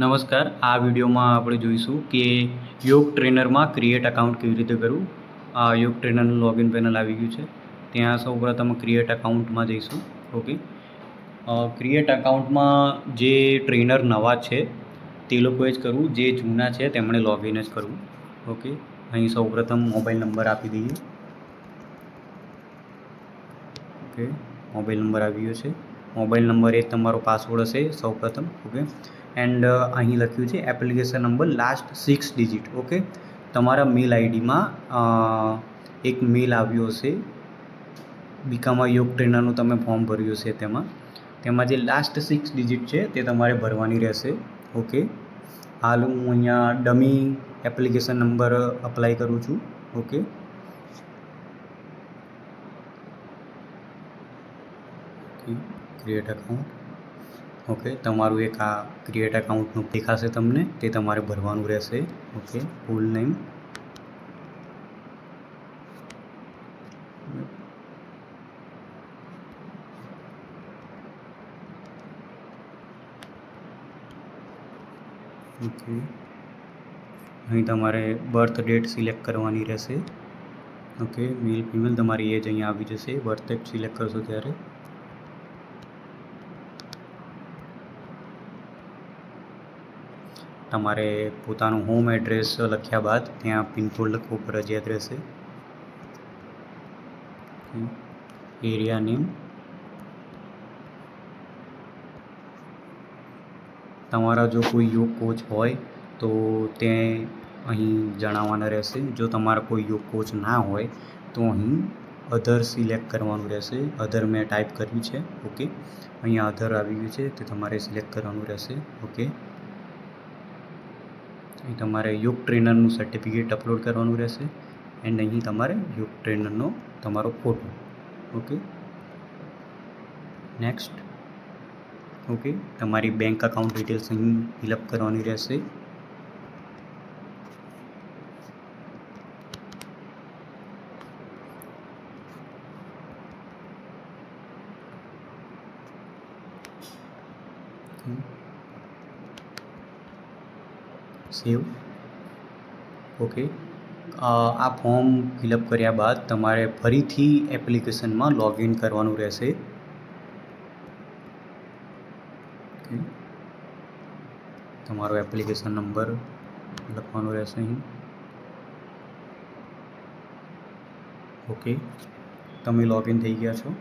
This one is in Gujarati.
નમસ્કાર. આ વિડીયોમાં આપણે જોઈશું કે યોગ ટ્રેનરમાં ક્રિએટ અકાઉન્ટ કેવી રીતે કરવું. આ યોગ ટ્રેનરનું લોગિન પેનલ આવી ગયું છે. ત્યાં સૌપ્રથમ ક્રિએટ અકાઉન્ટમાં જઈશું. ઓકે, ક્રિએટ અકાઉન્ટમાં જે ટ્રેનર નવા છે તે લોકોએ જ કરવું, જે જૂના છે તેમણે લોગિન જ કરવું. ઓકે, અહીં સૌપ્રથમ મોબાઈલ નંબર આપી દઈએ. ઓકે, મોબાઈલ નંબર આવી ગયો છે. મોબાઈલ નંબર એ તમારો પાસવર્ડ હશે સૌપ્રથમ. ઓકે, એન્ડ અહીં લખ્યું છે application number last 6 digit. Okay, તમારા મેલ આઈડીમાં એક મેલ આવ્યો હશે. બીકામાં યોગ ટ્રેનરનું તમે ફોર્મ ભર્યું હશે તેમાં જે લાસ્ટ 6 ડિજિટ છે તે તમારે ભરવાની રહેશે. ઓકે, હાલ હું અહીંયા ડમી એપ્લિકેશન નંબર અપ્લાય કરું છું. Okay, create account. ઓકે, તમારું એક આ ક્રિએટ અકાઉન્ટનું દેખાશે તમને, તે તમારે ભરવાનું રહેશે. ઓકે, ફૂલ નેમ. ઓકે, અહીં તમારે બર્થ ડેટ સિલેક્ટ કરવાની રહેશે. ઓકે, મેલ ફિમેલ તમારી એજ અહીંયા આવી જશે. બર્થ ડેટ સિલેક્ટ કરશો ત્યારે તમારે પોતાનું હોમ એડ્રેસ લખ્યા બાદ ત્યાં પિનકોડ લખવો ફરજિયાત રહેશે. Area name. તમારા જો કોઈ યોગ કોચ હોય તો તે અહીં જણાવવાના રહેશે. જો તમારા કોઈ યોગ કોચ ના હોય તો અહીં અધર સિલેક્ટ કરવાનું રહેશે. અધર મેં ટાઈપ કર્યું છે. ઓકે, અહીંયા અધર આવી ગયું છે, તે તમારે સિલેક્ટ કરવાનું રહેશે. ઓકે, અહીં તમારે યોગ ટ્રેનરનું સર્ટિફિકેટ અપલોડ કરવાનું રહેશે. એન્ડ અહીં તમારે યોગ ટ્રેનરનો તમારો ફોટો. Okay, next. ઓકે, તમારી બેંક અકાઉન્ટ ડિટેલ્સ અહીં ફિલઅપ કરવાની રહેશે. સેવ. ઓકે, આ ફોર્મ ફિલઅપ કર્યા બાદ તમારે ફરીથી એપ્લિકેશનમાં લોગિન કરવાનું રહેશે. ઓકે, તમારો એપ્લિકેશન નંબર લખવાનો રહેશે અહીં. ઓકે, તમે લોગિન થઈ ગયા છો.